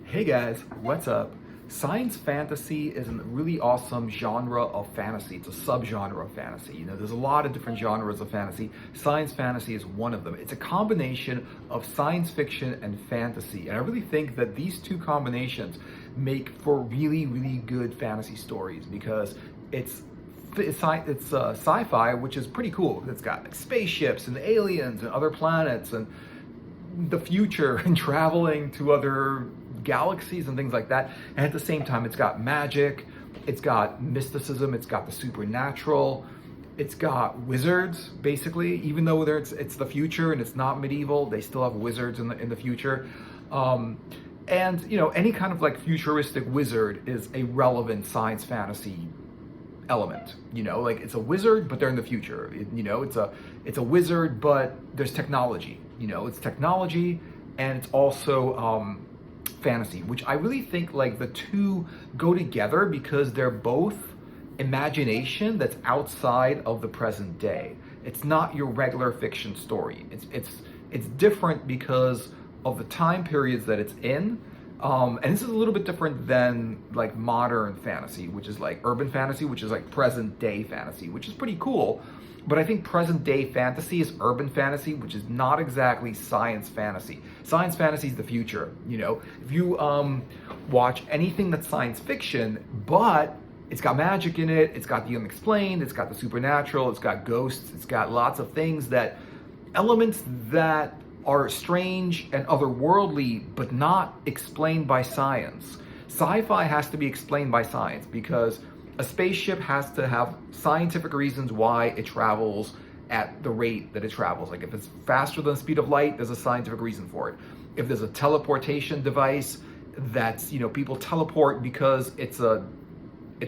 Hey guys, what's up? Science fantasy is a really awesome genre of fantasy. It's a subgenre of fantasy. There's a lot of different genres of fantasy. Science fantasy is one of them. It's a combination of science fiction and fantasy. And I really think that these two combinations make for really, really good fantasy stories because it's sci-fi, which is pretty cool. It's got like spaceships and aliens and other planets and the future and traveling to other galaxies and things like that. And at the same time, it's got magic, it's got mysticism, it's got the supernatural, it's got wizards. Basically, even though it's the future and it's not medieval, they still have wizards in the future. And any kind of like futuristic wizard is a relevant science fantasy element. Like it's a wizard but they're in the future. It's a wizard but there's technology. It's technology and it's also fantasy, which I really think like the two go together because they're both imagination that's outside of the present day. It's not your regular fiction story. It's different because of the time periods that it's in. And this is a little bit different than like modern fantasy, which is like urban fantasy, which is like present day fantasy, which is pretty cool. But I think present day fantasy is urban fantasy, which is not exactly science fantasy. Science fantasy is the future. If you watch anything that's science fiction, but it's got magic in it, it's got the unexplained, it's got the supernatural, it's got ghosts, it's got lots of elements that are strange and otherworldly, but not explained by science. Sci-fi has to be explained by science because a spaceship has to have scientific reasons why it travels at the rate that it travels. Like if it's faster than the speed of light, there's a scientific reason for it. If there's a teleportation device that's, people teleport because it's a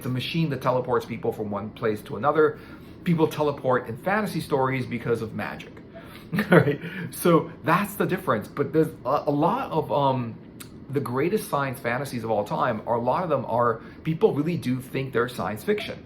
machine that teleports people from one place to another. People teleport in fantasy stories because of magic. All right, so that's the difference. But there's a lot of the greatest science fantasies of all time. A lot of them are people really do think they're science fiction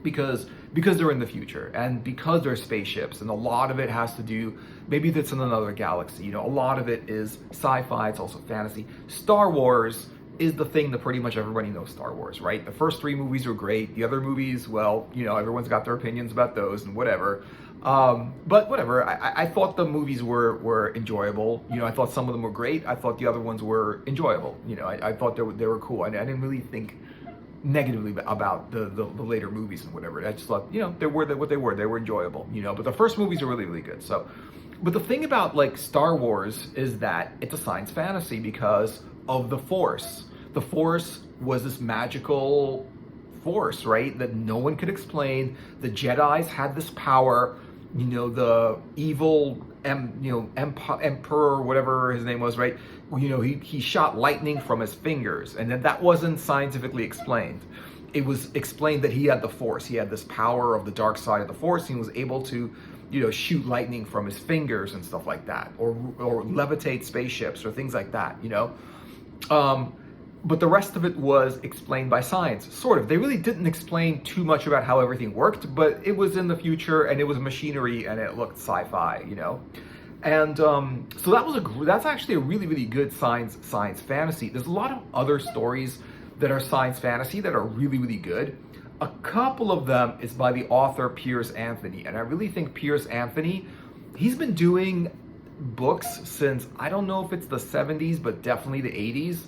because they're in the future and because they're spaceships, and a lot of it has to do maybe that's in another galaxy. A lot of it is sci-fi. It's also fantasy. Star Wars is the thing that pretty much everybody knows Star Wars, right? The first 3 movies were great. The other movies, well, everyone's got their opinions about those and whatever. But whatever, I thought the movies were enjoyable. I thought some of them were great. I thought the other ones were enjoyable. I thought they were cool. I didn't really think negatively about the later movies and whatever. I just thought, they were what they were. They were enjoyable, but the first movies are really, really good. So, but the thing about like Star Wars is that it's a science fantasy because of the Force. The Force was this magical force, right? That no one could explain. The Jedis had this power. The evil emperor, whatever his name was, right? He shot lightning from his fingers, and then that wasn't scientifically explained. It was explained that he had the Force. He had this power of the dark side of the Force. He was able to, shoot lightning from his fingers and stuff like that, or levitate spaceships or things like that. But the rest of it was explained by science, sort of. They really didn't explain too much about how everything worked, but it was in the future and it was machinery and it looked sci-fi, And so that's actually a really, really good science fantasy. There's a lot of other stories that are science fantasy that are really, really good. A couple of them is by the author Piers Anthony, and I really think Piers Anthony, he's been doing books since, I don't know if it's the 70s, but definitely the 80s.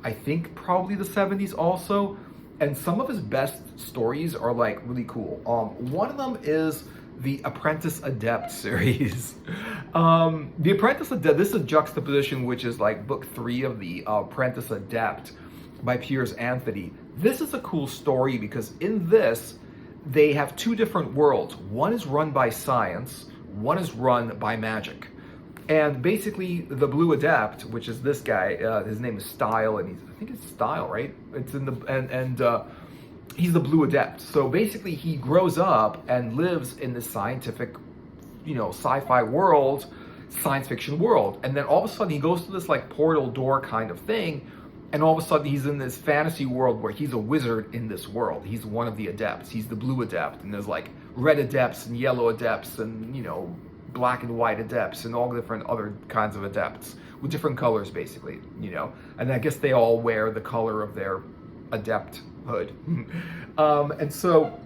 I think probably the 70s also, and some of his best stories are like really cool. One of them is the Apprentice Adept series. The Apprentice Adept, this is a juxtaposition, which is like book 3 of the Apprentice Adept by Piers Anthony. This is a cool story because in this, they have 2 different worlds. One is run by science, one is run by magic. And basically, the Blue Adept, which is this guy, his name is Style, and I think it's Style, right? It's in the and he's the Blue Adept. So basically, he grows up and lives in this scientific, sci-fi world, science fiction world, and then all of a sudden he goes to this like portal door kind of thing, and all of a sudden he's in this fantasy world where he's a wizard in this world. He's one of the adepts. He's the Blue Adept, and there's like red adepts and yellow adepts and black and white adepts and all different other kinds of adepts with different colors, basically, and I guess they all wear the color of their adept hood. And so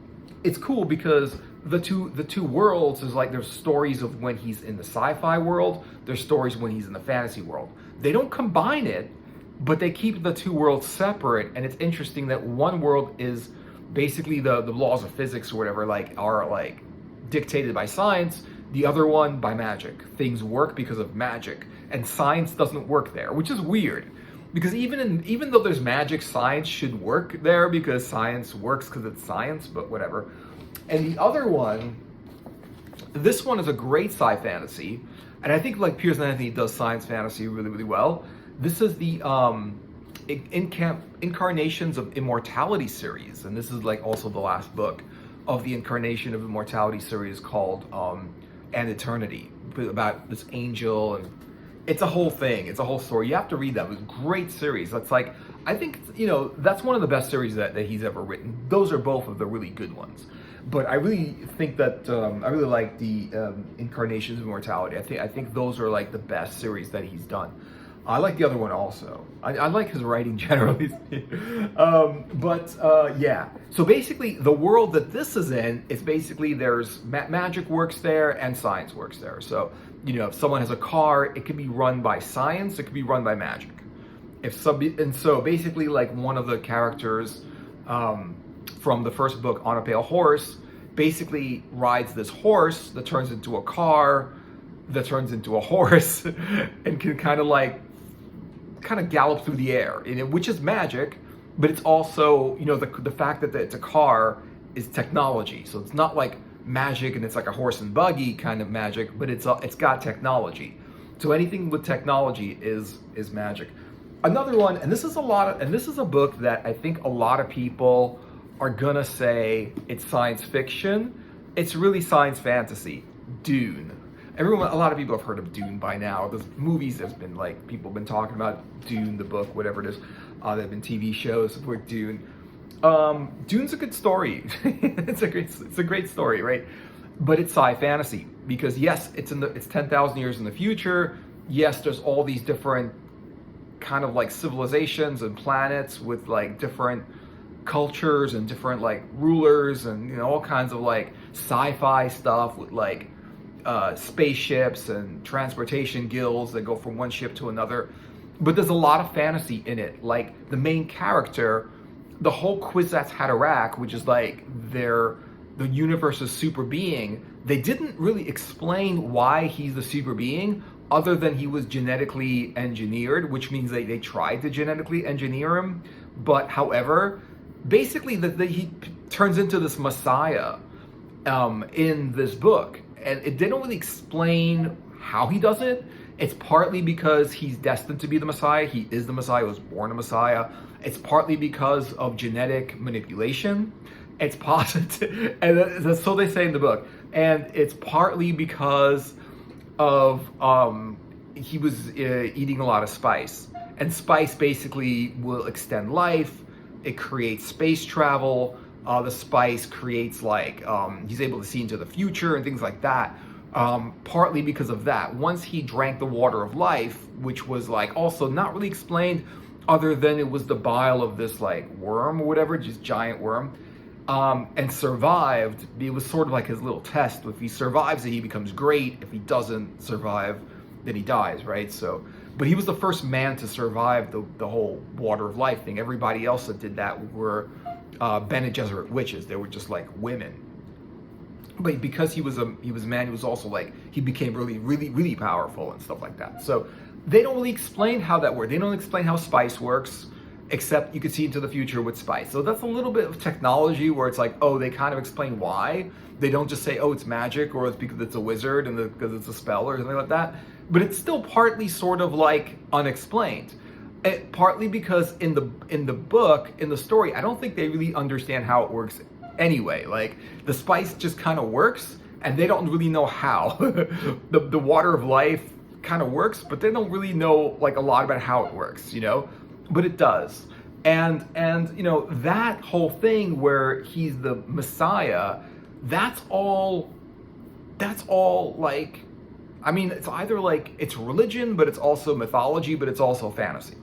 it's cool because the two worlds is like, there's stories of when he's in the sci-fi world, there's stories when he's in the fantasy world. They don't combine it, but they keep the two worlds separate. And it's interesting that one world is basically the laws of physics or whatever, like, are like dictated by science, the other one by magic. Things work because of magic, and science doesn't work there, which is weird. Because even though there's magic, science should work there because science works because it's science, but whatever. And the other one, this one is a great sci fantasy, and I think like Piers Anthony does science fantasy really, really well. This is the Incarnations of Immortality series, and this is like also the last book of the Incarnation of Immortality series, called An Eternity, about this angel, and it's a whole thing. It's a whole story. You have to read that. It's a great series. That's like, I think, that's one of the best series that he's ever written. Those are both of the really good ones. But I really think that, I really like the Incarnations of Immortality. I think those are like the best series that he's done. I like the other one also. I like his writing generally. Yeah. So basically, the world that this is in is basically there's magic works there and science works there. So, if someone has a car, it can be run by science, it can be run by magic. And so basically, like, one of the characters from the first book, On a Pale Horse, basically rides this horse that turns into a car, that turns into a horse, and can kind of gallop through the air, which is magic, but it's also, the fact that it's a car is technology. So it's not like magic and it's like a horse and buggy kind of magic, but it's got technology. So anything with technology is magic. Another one, and this is a book that I think a lot of people are gonna say it's science fiction. It's really science fantasy. Dune. A lot of people have heard of Dune by now. There's movies, there's been like, people have been talking about Dune, the book, whatever it is. There have been TV shows with Dune. Dune's a good story. It's a great story, right? But it's sci fantasy because yes, it's 10,000 years in the future. Yes, there's all these different kind of like civilizations and planets with like different cultures and different like rulers and all kinds of like sci-fi stuff with like spaceships and transportation guilds that go from one ship to another. But there's a lot of fantasy in it. Like the main character, the whole Kwisatz Haderach, which is like the universe's super being, they didn't really explain why he's the super being other than he was genetically engineered, which means they tried to genetically engineer him. But however, basically he turns into this messiah in this book. And they don't really explain how he does it. It's partly because he's destined to be the Messiah. He is the Messiah, was born a Messiah. It's partly because of genetic manipulation. It's positive, and so they say in the book. And it's partly because of he was eating a lot of spice. And spice basically will extend life. It creates space travel. The spice creates like, he's able to see into the future and things like that. Partly because of that. Once he drank the water of life, which was like also not really explained other than it was the bile of this like worm or whatever, just giant worm, and survived, it was sort of like his little test. If he survives it, he becomes great. If he doesn't survive, then he dies, right? So, but he was the first man to survive the whole water of life thing. Everybody else that did that were Bene Gesserit witches. They were just like women. But because he was a man, he was also like, he became really, really, really powerful and stuff like that. So they don't really explain how that works. They don't explain how spice works, except you can see into the future with spice. So that's a little bit of technology where it's like, oh, they kind of explain why. They don't just say, oh, it's magic, or it's because it's a wizard and because it's a spell or something like that. But it's still partly sort of like unexplained. Partly because in the book, in the story, I don't think they really understand how it works anyway. Like the spice just kind of works and they don't really know how. the water of life kind of works, but they don't really know like a lot about how it works, but it does. And that whole thing where he's the Messiah, that's all like I mean, it's either like it's religion, but it's also mythology, but it's also fantasy.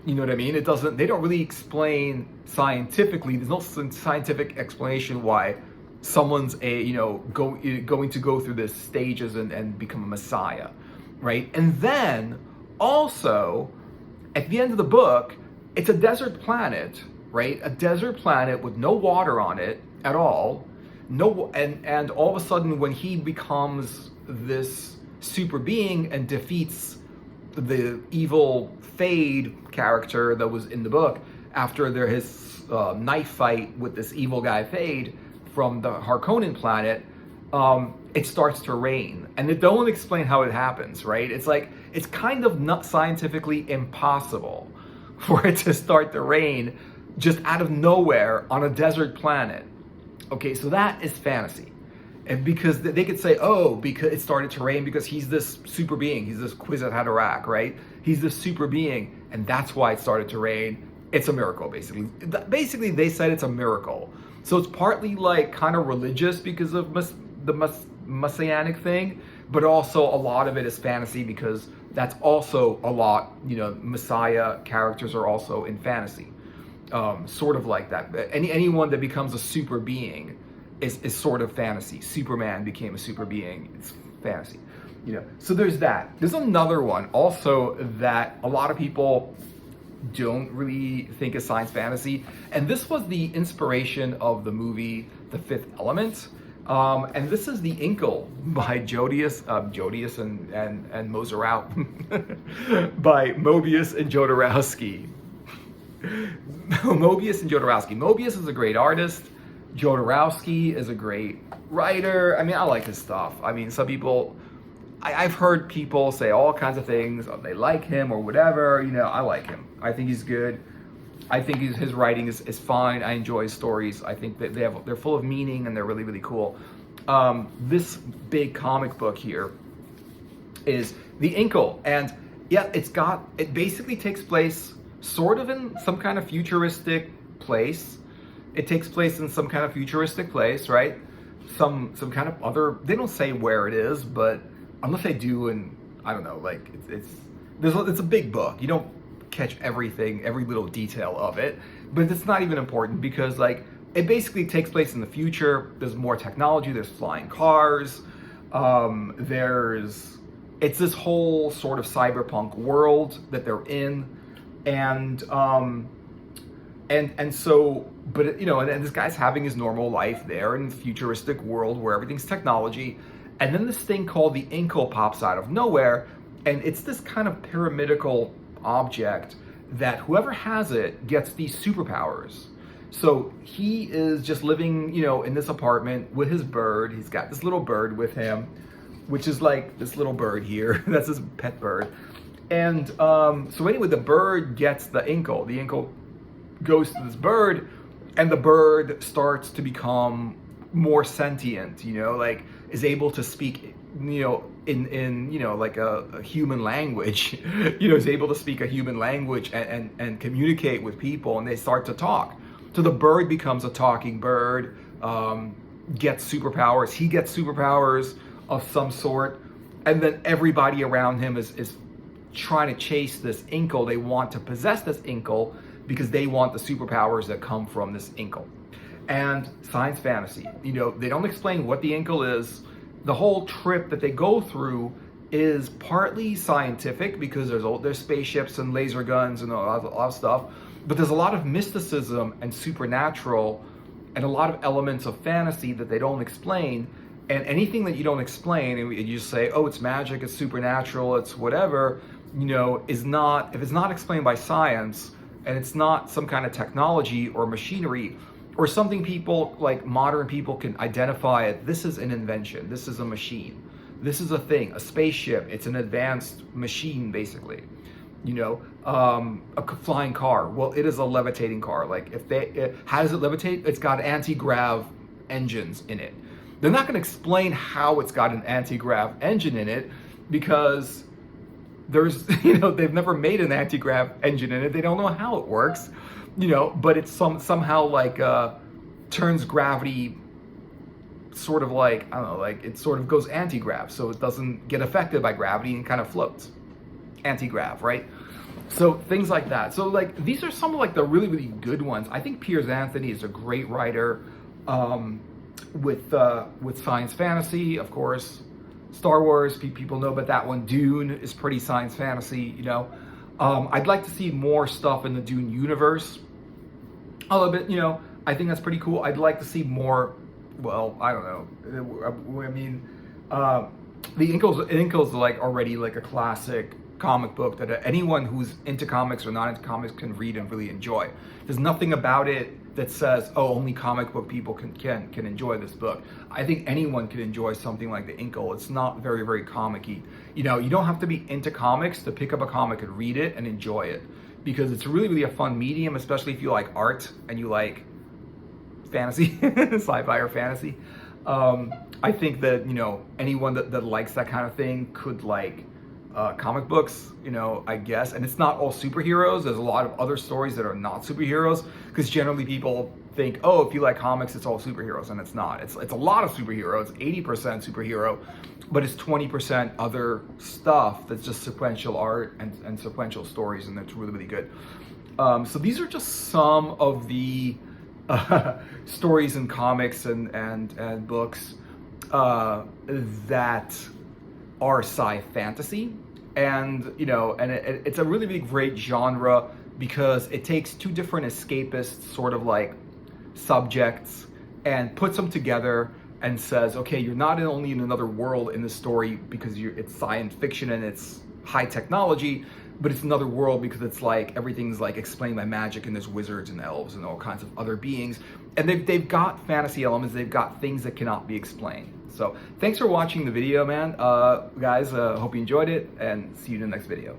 You know what I mean? They don't really explain scientifically. There's no scientific explanation why someone's going to go through this stages and become a messiah, right? And then also at the end of the book, it's a desert planet, right? A desert planet with no water on it at all. No, and all of a sudden when he becomes this super being and defeats the evil Fade character that was in the book after his knife fight with this evil guy Fade from the Harkonnen planet, it starts to rain, and they don't explain how it happens, right? It's like, it's kind of not scientifically impossible for it to start to rain just out of nowhere on a desert planet. Okay, so that is fantasy. And because they could say, oh, because it started to rain because he's this super being, he's this Kwisatz Haderach, right? He's this super being, and that's why it started to rain. It's a miracle, basically. Basically, they said it's a miracle. So it's partly like kind of religious because of the messianic thing, but also a lot of it is fantasy because that's also a lot, Messiah characters are also in fantasy. Sort of like that. Anyone that becomes a super being is sort of fantasy. Superman became a super being. It's fantasy. So there's that. There's another one also that a lot of people don't really think is science fantasy, and this was the inspiration of the movie The Fifth Element. And this is The Inkle by Jodius and Mozarau by Mobius and Jodorowsky. Mobius and Jodorowsky. Mobius is a great artist. Jodorowsky is a great writer. I mean, I like his stuff. I mean, some people, I've heard people say all kinds of things. They like him or whatever. I like him. I think he's good. I think his writing is fine. I enjoy his stories. I think that they're full of meaning and they're really, really cool. This big comic book here is The Inkle. And yeah, it basically takes place sort of in some kind of futuristic place. It takes place in some kind of futuristic place, right? Some kind of other, they don't say where it is, but unless they do, and I don't know, like it's a big book. You don't catch everything, every little detail of it, but it's not even important because like it basically takes place in the future. There's more technology, there's flying cars, it's this whole sort of cyberpunk world that they're in, and so, but and this guy's having his normal life there in the futuristic world where everything's technology, and then this thing called the Inkle pops out of nowhere, and it's this kind of pyramidical object that whoever has it gets these superpowers. So he is just living, in this apartment with his bird. He's got this little bird with him, which is like this little bird here. That's his pet bird. And so anyway, the bird gets the Inkle. The Inkle goes to this bird, and the bird starts to become more sentient, like is able to speak, in like a human language, is able to speak a human language and communicate with people, and they start to talk. So the bird becomes a talking bird, gets superpowers. He gets superpowers of some sort, and then everybody around him is trying to chase this Inkle. They want to possess this Inkle because they want the superpowers that come from this Inkle. And science fantasy, they don't explain what the Inkle is. The whole trip that they go through is partly scientific because there's spaceships and laser guns and a lot of stuff, but there's a lot of mysticism and supernatural and a lot of elements of fantasy that they don't explain. And anything that you don't explain, and you just say, oh, it's magic, it's supernatural, it's whatever, is not, if it's not explained by science, and it's not some kind of technology or machinery or something people like modern people can identify it. This is an invention. This is a machine. This is a thing, a spaceship. It's an advanced machine, basically. A flying car. Well, it is a levitating car. Like how does it levitate? It's got anti-grav engines in it. They're not going to explain how it's got an anti-grav engine in it because there's, they've never made an anti-grav engine in it. They don't know how it works, but it's somehow like turns gravity sort of like, I don't know, like it sort of goes anti-grav, so it doesn't get affected by gravity and kind of floats. Anti-grav, right? So things like that. So like these are some of like the really, really good ones. I think Piers Anthony is a great writer with science fantasy, of course. Star Wars, people know about that one. Dune is pretty science fantasy, you know. I'd like to see more stuff in the Dune universe. A little bit, you know, I think that's pretty cool. I'd like to see more, well, I don't know. I mean, the Inkles are like already like a classic comic book that anyone who's into comics or not into comics can read and really enjoy. There's nothing about it that says, oh, only comic book people can enjoy this book. I think anyone can enjoy something like the Inkle. It's not very, very comic-y. You know, you don't have to be into comics to pick up a comic and read it and enjoy it, because it's really, really a fun medium, especially if you like art and you like fantasy, sci-fi or fantasy. I think that, you know, anyone that likes that kind of thing could like comic books, you know, I guess. And it's not all superheroes. There's a lot of other stories that are not superheroes, because generally people think, oh, if you like comics, it's all superheroes, and it's not. It's a lot of superheroes, 80% superhero, but it's 20% other stuff that's just sequential art and sequential stories, and it's really, really good. So these are just some of the stories and comics and books that are sci fantasy, and you know, and it's a really, really great genre because it takes two different escapist sort of like subjects and puts them together and says, okay, you're not only in another world in the story because it's science fiction and it's high technology, but it's another world because it's like everything's like explained by magic, and there's wizards and elves and all kinds of other beings, and they've got fantasy elements, they've got things that cannot be explained. So thanks for watching the video, man. Guys, hope you enjoyed it, and see you in the next video.